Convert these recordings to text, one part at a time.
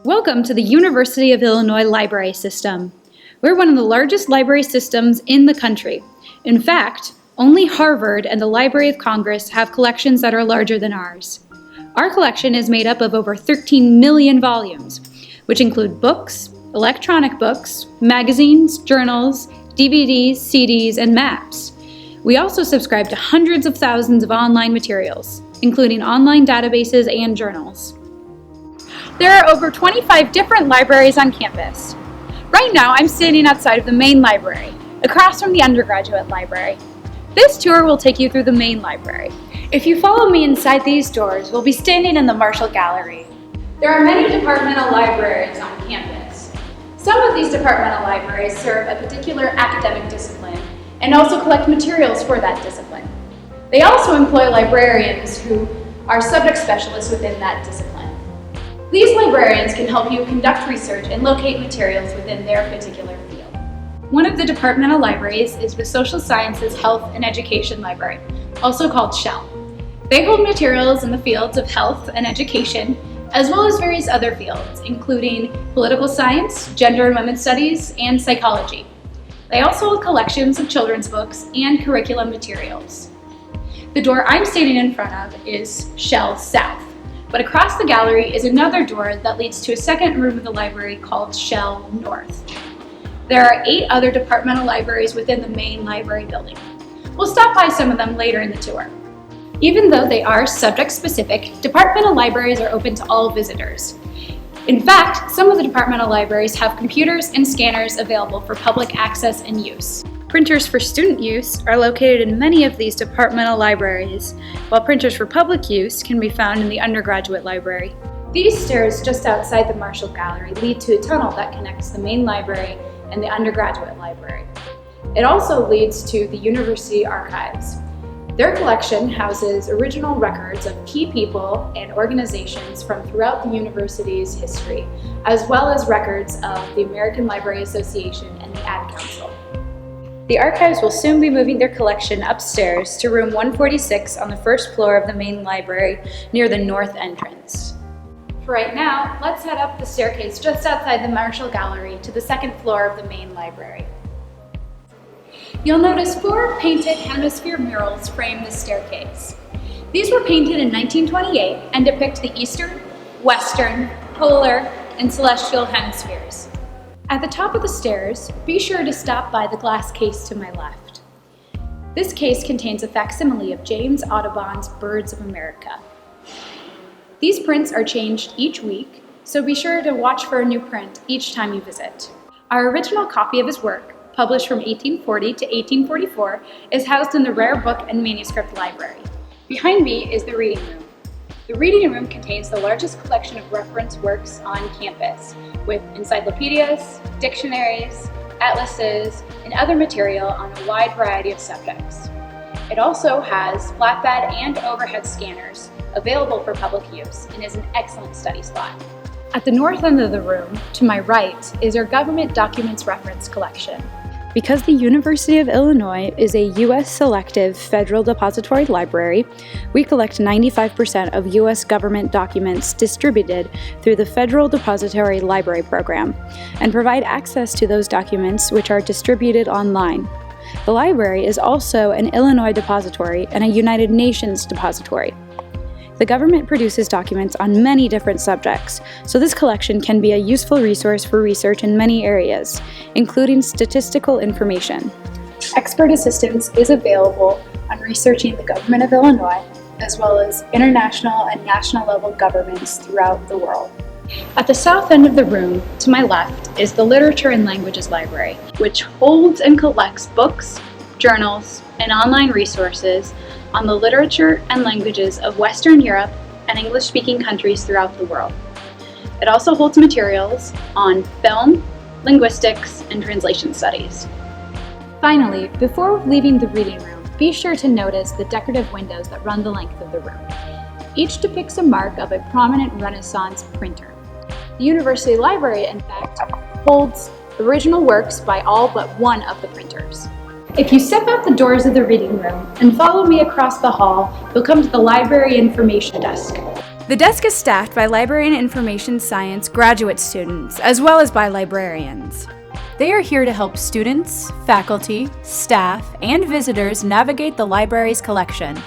Welcome to the University of Illinois Library System. We're one of the largest library systems in the country. In fact, only Harvard and the Library of Congress have collections that are larger than ours. Our collection is made up of over 13 million volumes, which include books, electronic books, magazines, journals, DVDs, CDs, and maps. We also subscribe to hundreds of thousands of online materials, including online databases and journals. There are over 25 different libraries on campus. Right now, I'm standing outside of the main library, across from the undergraduate library. This tour will take you through the main library. If you follow me inside these doors, we'll be standing in the Marshall Gallery. There are many departmental libraries on campus. Some of these departmental libraries serve a particular academic discipline and also collect materials for that discipline. They also employ librarians who are subject specialists within that discipline. These librarians can help you conduct research and locate materials within their particular field. One of the departmental libraries is the Social Sciences, Health, and Education Library, also called SHELL. They hold materials in the fields of health and education, as well as various other fields, including political science, gender and women's studies, and psychology. They also hold collections of children's books and curriculum materials. The door I'm standing in front of is SHELL South. But across the gallery is another door that leads to a second room of the library called SHELL North. There are 8 other departmental libraries within the main library building. We'll stop by some of them later in the tour. Even though they are subject-specific, departmental libraries are open to all visitors. In fact, some of the departmental libraries have computers and scanners available for public access and use. Printers for student use are located in many of these departmental libraries, while printers for public use can be found in the undergraduate library. These stairs just outside the Marshall Gallery lead to a tunnel that connects the main library and the undergraduate library. It also leads to the university archives. Their collection houses original records of key people and organizations from throughout the university's history, as well as records of the American Library Association and the Ad Council. The archives will soon be moving their collection upstairs to room 146 on the first floor of the main library near the north entrance. For right now, let's head up the staircase just outside the Marshall Gallery to the second floor of the main library. You'll notice 4 painted hemisphere murals frame the staircase. These were painted in 1928 and depict the eastern, western, polar, and celestial hemispheres. At the top of the stairs, be sure to stop by the glass case to my left. This case contains a facsimile of James Audubon's Birds of America. These prints are changed each week, so be sure to watch for a new print each time you visit. Our original copy of his work, published from 1840 to 1844, is housed in the Rare Book and Manuscript Library. Behind me is the reading room. The reading room contains the largest collection of reference works on campus, with encyclopedias, dictionaries, atlases, and other material on a wide variety of subjects. It also has flatbed and overhead scanners available for public use and is an excellent study spot. At the north end of the room, to my right, is our Government Documents Reference Collection. Because the University of Illinois is a U.S. selective federal depository library, we collect 95% of U.S. government documents distributed through the Federal Depository Library Program and provide access to those documents which are distributed online. The library is also an Illinois depository and a United Nations depository. The government produces documents on many different subjects, so this collection can be a useful resource for research in many areas, including statistical information. Expert assistance is available on researching the government of Illinois, as well as international and national level governments throughout the world. At the south end of the room, to my left, is the Literature and Languages Library, which holds and collects books, journals, and online resources on the literature and languages of Western Europe and English-speaking countries throughout the world. It also holds materials on film, linguistics, and translation studies. Finally, before leaving the reading room, be sure to notice the decorative windows that run the length of the room. Each depicts a mark of a prominent Renaissance printer. The University Library, in fact, holds original works by all but one of the printers. If you step out the doors of the reading room and follow me across the hall, you'll come to the library information desk. The desk is staffed by library and information science graduate students, as well as by librarians. They are here to help students, faculty, staff, and visitors navigate the library's collection.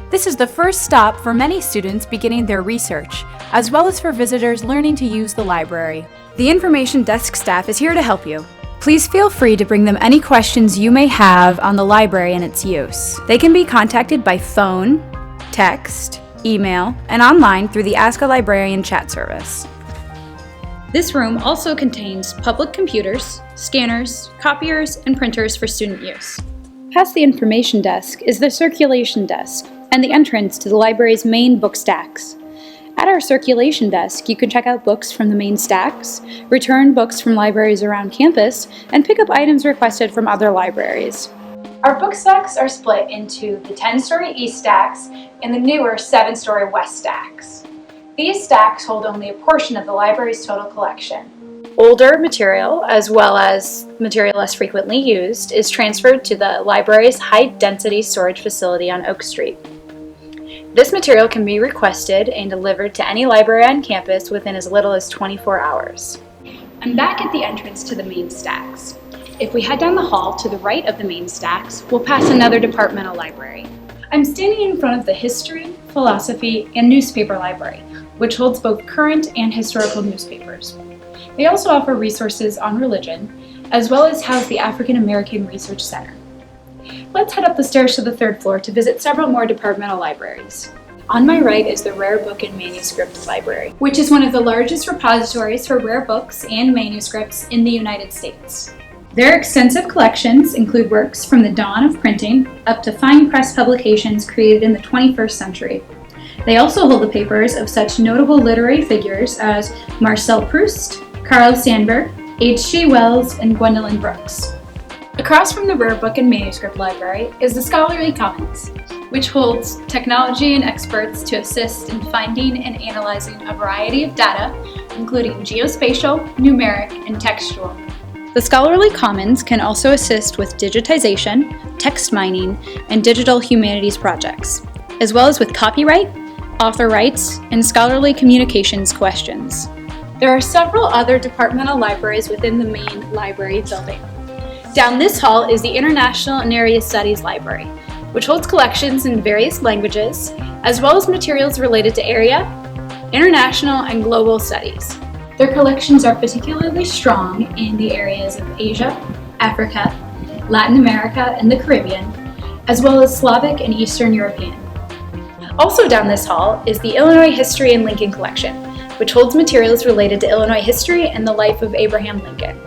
This is the first stop for many students beginning their research, as well as for visitors learning to use the library. The information desk staff is here to help you. Please feel free to bring them any questions you may have on the library and its use. They can be contacted by phone, text, email, and online through the Ask a Librarian chat service. This room also contains public computers, scanners, copiers, and printers for student use. Past the information desk is the circulation desk and the entrance to the library's main book stacks. At our circulation desk, you can check out books from the main stacks, return books from libraries around campus, and pick up items requested from other libraries. Our book stacks are split into the 10-story east stacks and the newer 7-story west stacks. These stacks hold only a portion of the library's total collection. Older material, as well as material less frequently used, is transferred to the library's high-density storage facility on Oak Street. This material can be requested and delivered to any library on campus within as little as 24 hours. I'm back at the entrance to the main stacks. If we head down the hall to the right of the main stacks, we'll pass another departmental library. I'm standing in front of the History, Philosophy, and Newspaper Library, which holds both current and historical newspapers. They also offer resources on religion, as well as house the African American Research Center. Let's head up the stairs to the third floor to visit several more departmental libraries. On my right is the Rare Book and Manuscript Library, which is one of the largest repositories for rare books and manuscripts in the United States. Their extensive collections include works from the dawn of printing up to fine press publications created in the 21st century. They also hold the papers of such notable literary figures as Marcel Proust, Carl Sandburg, H.G. Wells, and Gwendolyn Brooks. Across from the Rare Book and Manuscript Library is the Scholarly Commons, which holds technology and experts to assist in finding and analyzing a variety of data, including geospatial, numeric, and textual. The Scholarly Commons can also assist with digitization, text mining, and digital humanities projects, as well as with copyright, author rights, and scholarly communications questions. There are several other departmental libraries within the main library building. Down this hall is the International and Area Studies Library, which holds collections in various languages, as well as materials related to area, international, and global studies. Their collections are particularly strong in the areas of Asia, Africa, Latin America, and the Caribbean, as well as Slavic and Eastern European. Also down this hall is the Illinois History and Lincoln Collection, which holds materials related to Illinois history and the life of Abraham Lincoln.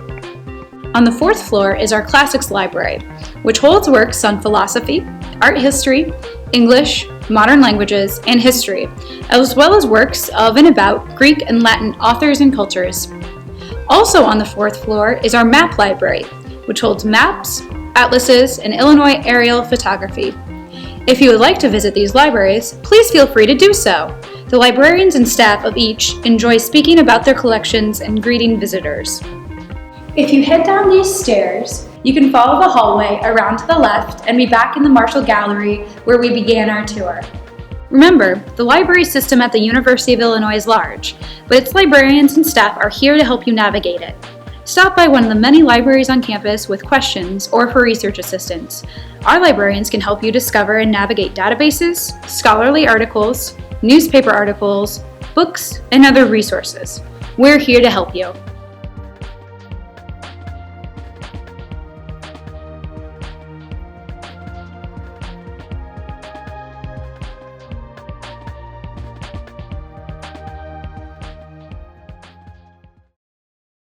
On the fourth floor is our Classics Library, which holds works on philosophy, art history, English, modern languages, and history, as well as works of and about Greek and Latin authors and cultures. Also on the fourth floor is our Map Library, which holds maps, atlases, and Illinois aerial photography. If you would like to visit these libraries, please feel free to do so. The librarians and staff of each enjoy speaking about their collections and greeting visitors. If you head down these stairs, you can follow the hallway around to the left and be back in the Marshall Gallery where we began our tour. Remember, the library system at the University of Illinois is large, but its librarians and staff are here to help you navigate it. Stop by one of the many libraries on campus with questions or for research assistance. Our librarians can help you discover and navigate databases, scholarly articles, newspaper articles, books, and other resources. We're here to help you.